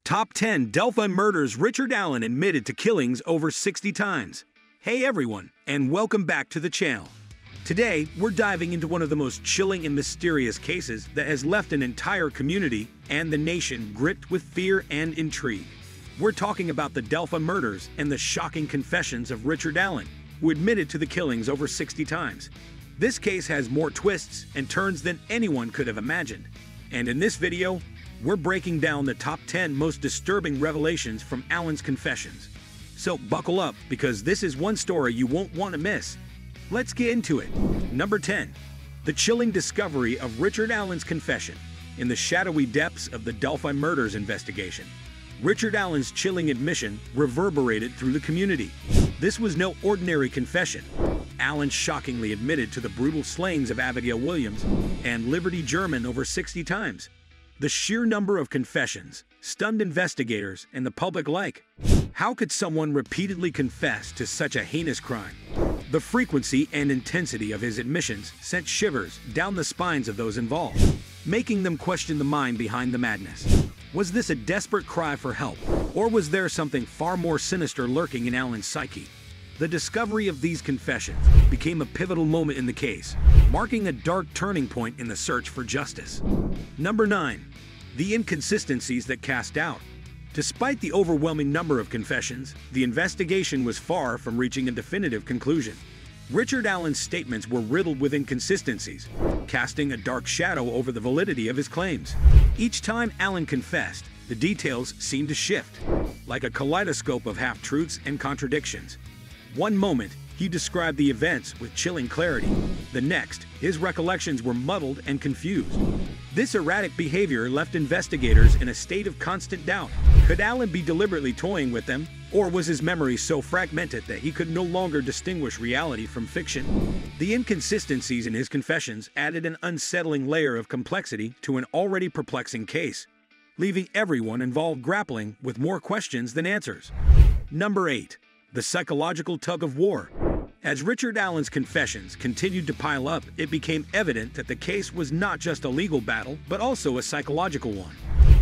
Top 10 Delphi murders. Richard Allen admitted to killings over 60 times. Hey everyone, and welcome back to the channel. Today, we're diving into one of the most chilling and mysterious cases that has left an entire community and the nation gripped with fear and intrigue. We're talking about the Delphi murders and the shocking confessions of Richard Allen, who admitted to the killings over 60 times. This case has more twists and turns than anyone could have imagined. And in this video, we're breaking down the top 10 most disturbing revelations from Allen's confessions. So buckle up, because this is one story you won't want to miss. Let's get into it. Number 10. The chilling discovery of Richard Allen's confession. In the shadowy depths of the Delphi murders investigation, Richard Allen's chilling admission reverberated through the community. This was no ordinary confession. Allen shockingly admitted to the brutal slayings of Abigail Williams and Liberty German over 60 times. The sheer number of confessions stunned investigators and the public alike. How could someone repeatedly confess to such a heinous crime? The frequency and intensity of his admissions sent shivers down the spines of those involved, making them question the mind behind the madness. Was this a desperate cry for help, or was there something far more sinister lurking in Allen's psyche? The discovery of these confessions became a pivotal moment in the case, marking a dark turning point in the search for justice. Number 9. The inconsistencies that cast doubt. Despite the overwhelming number of confessions, the investigation was far from reaching a definitive conclusion. Richard Allen's statements were riddled with inconsistencies, casting a dark shadow over the validity of his claims. Each time Allen confessed, the details seemed to shift, like a kaleidoscope of half-truths and contradictions. One moment, he described the events with chilling clarity. The next, his recollections were muddled and confused. This erratic behavior left investigators in a state of constant doubt. Could Allen be deliberately toying with them, or was his memory so fragmented that he could no longer distinguish reality from fiction? The inconsistencies in his confessions added an unsettling layer of complexity to an already perplexing case, leaving everyone involved grappling with more questions than answers. Number 8. The psychological tug-of-war. As Richard Allen's confessions continued to pile up, it became evident that the case was not just a legal battle, but also a psychological one.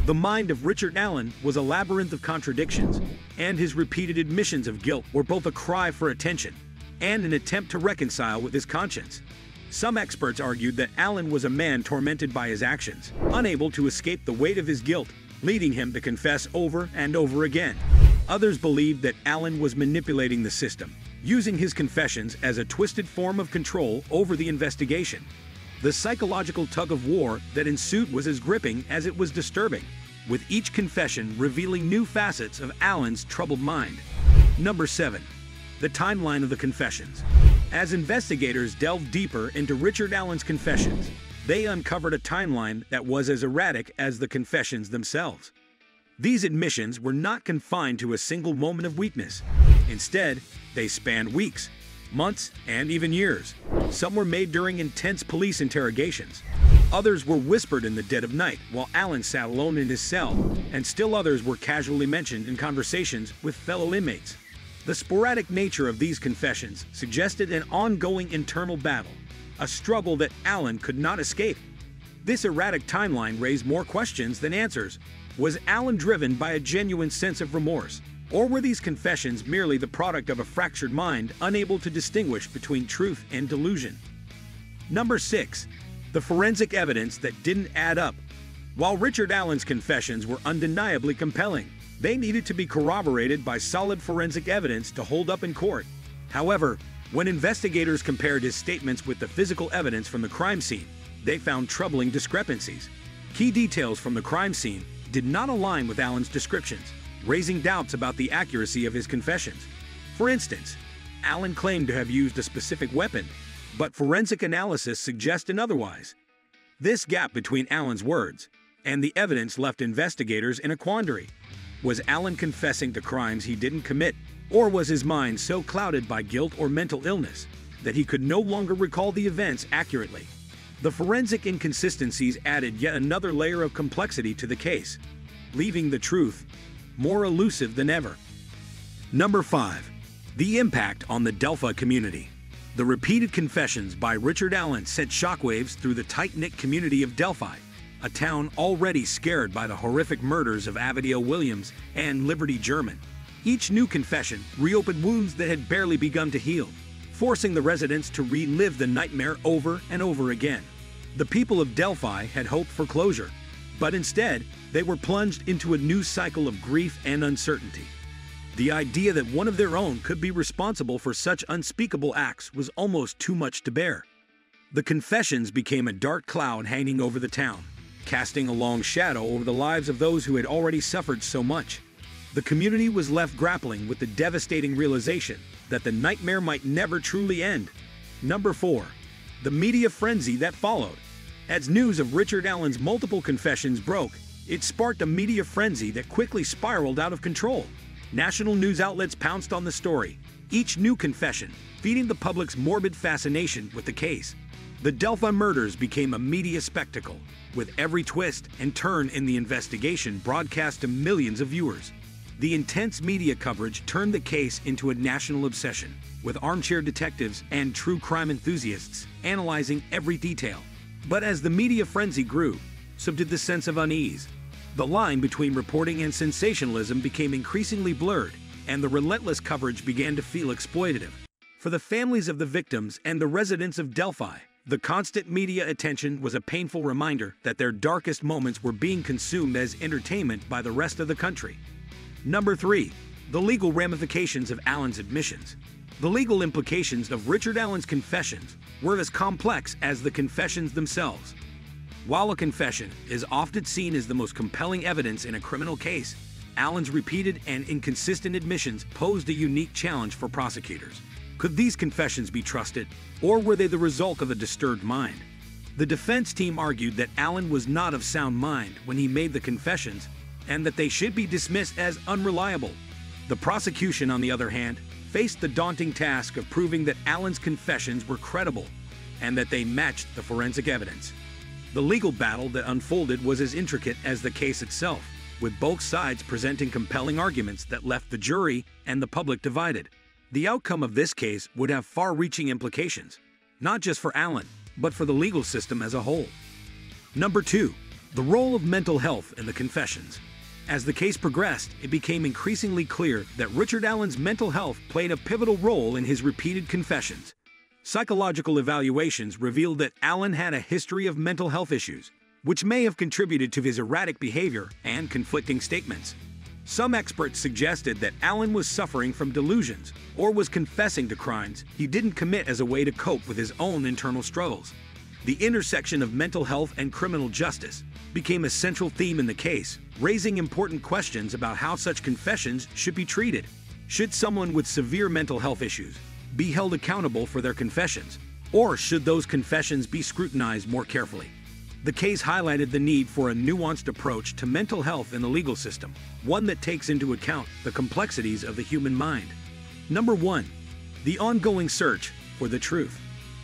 The mind of Richard Allen was a labyrinth of contradictions, and his repeated admissions of guilt were both a cry for attention and an attempt to reconcile with his conscience. Some experts argued that Allen was a man tormented by his actions, unable to escape the weight of his guilt, leading him to confess over and over again. Others believed that Allen was manipulating the system, using his confessions as a twisted form of control over the investigation. The psychological tug-of-war that ensued was as gripping as it was disturbing, with each confession revealing new facets of Allen's troubled mind. Number 7. The timeline of the confessions. As investigators delved deeper into Richard Allen's confessions, they uncovered a timeline that was as erratic as the confessions themselves. These admissions were not confined to a single moment of weakness. Instead, they spanned weeks, months, and even years. Some were made during intense police interrogations. Others were whispered in the dead of night while Allen sat alone in his cell, and still others were casually mentioned in conversations with fellow inmates. The sporadic nature of these confessions suggested an ongoing internal battle, a struggle that Allen could not escape. This erratic timeline raised more questions than answers. Was Allen driven by a genuine sense of remorse, or were these confessions merely the product of a fractured mind unable to distinguish between truth and delusion? Number 6. The forensic evidence that didn't add up. While Richard Allen's confessions were undeniably compelling, they needed to be corroborated by solid forensic evidence to hold up in court. However, when investigators compared his statements with the physical evidence from the crime scene, they found troubling discrepancies. Key details from the crime scene did not align with Allen's descriptions, raising doubts about the accuracy of his confessions. For instance, Allen claimed to have used a specific weapon, but forensic analysis suggested otherwise. This gap between Allen's words and the evidence left investigators in a quandary. Was Allen confessing to crimes he didn't commit, or was his mind so clouded by guilt or mental illness that he could no longer recall the events accurately? The forensic inconsistencies added yet another layer of complexity to the case, leaving the truth more elusive than ever. Number 5. The impact on the Delphi community. The repeated confessions by Richard Allen sent shockwaves through the tight-knit community of Delphi, a town already scared by the horrific murders of Abigail Williams and Liberty German. Each new confession reopened wounds that had barely begun to heal, forcing the residents to relive the nightmare over and over again. The people of Delphi had hoped for closure, but instead, they were plunged into a new cycle of grief and uncertainty. The idea that one of their own could be responsible for such unspeakable acts was almost too much to bear. The confessions became a dark cloud hanging over the town, casting a long shadow over the lives of those who had already suffered so much. The community was left grappling with the devastating realization that the nightmare might never truly end. Number 4. The media frenzy that followed. As news of Richard Allen's multiple confessions broke, it sparked a media frenzy that quickly spiraled out of control. National news outlets pounced on the story, each new confession feeding the public's morbid fascination with the case. The Delphi murders became a media spectacle, with every twist and turn in the investigation broadcast to millions of viewers. The intense media coverage turned the case into a national obsession, with armchair detectives and true crime enthusiasts analyzing every detail. But as the media frenzy grew, so did the sense of unease. The line between reporting and sensationalism became increasingly blurred, and the relentless coverage began to feel exploitative. For the families of the victims and the residents of Delphi, the constant media attention was a painful reminder that their darkest moments were being consumed as entertainment by the rest of the country. Number 3. The legal ramifications of Allen's admissions. The legal implications of Richard Allen's confessions were as complex as the confessions themselves. While a confession is often seen as the most compelling evidence in a criminal case, Allen's repeated and inconsistent admissions posed a unique challenge for prosecutors. Could these confessions be trusted, or were they the result of a disturbed mind? The defense team argued that Allen was not of sound mind when he made the confessions, and that they should be dismissed as unreliable. The prosecution, on the other hand, faced the daunting task of proving that Allen's confessions were credible and that they matched the forensic evidence. The legal battle that unfolded was as intricate as the case itself, with both sides presenting compelling arguments that left the jury and the public divided. The outcome of this case would have far-reaching implications, not just for Allen, but for the legal system as a whole. Number 2. The role of mental health in the confessions. As the case progressed, it became increasingly clear that Richard Allen's mental health played a pivotal role in his repeated confessions. Psychological evaluations revealed that Allen had a history of mental health issues, which may have contributed to his erratic behavior and conflicting statements. Some experts suggested that Allen was suffering from delusions or was confessing to crimes he didn't commit as a way to cope with his own internal struggles. The intersection of mental health and criminal justice became a central theme in the case, raising important questions about how such confessions should be treated. Should someone with severe mental health issues be held accountable for their confessions, or should those confessions be scrutinized more carefully? The case highlighted the need for a nuanced approach to mental health in the legal system, one that takes into account the complexities of the human mind. Number 1. The ongoing search for the truth.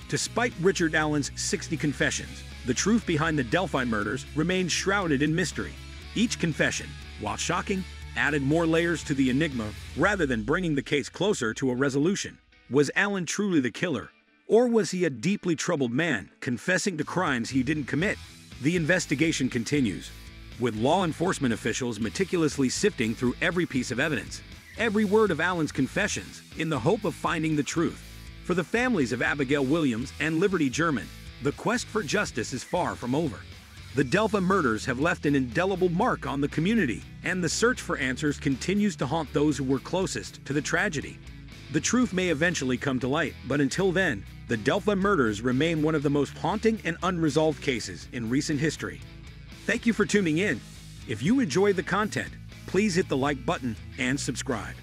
Despite Richard Allen's 60 confessions, the truth behind the Delphi murders remains shrouded in mystery. Each confession, while shocking, added more layers to the enigma rather than bringing the case closer to a resolution. Was Allen truly the killer? Or was he a deeply troubled man confessing to crimes he didn't commit? The investigation continues, with law enforcement officials meticulously sifting through every piece of evidence, every word of Allen's confessions, in the hope of finding the truth. For the families of Abigail Williams and Liberty German, the quest for justice is far from over. The Delphi murders have left an indelible mark on the community, and the search for answers continues to haunt those who were closest to the tragedy. The truth may eventually come to light, but until then, the Delphi murders remain one of the most haunting and unresolved cases in recent history. Thank you for tuning in. If you enjoyed the content, please hit the like button and subscribe.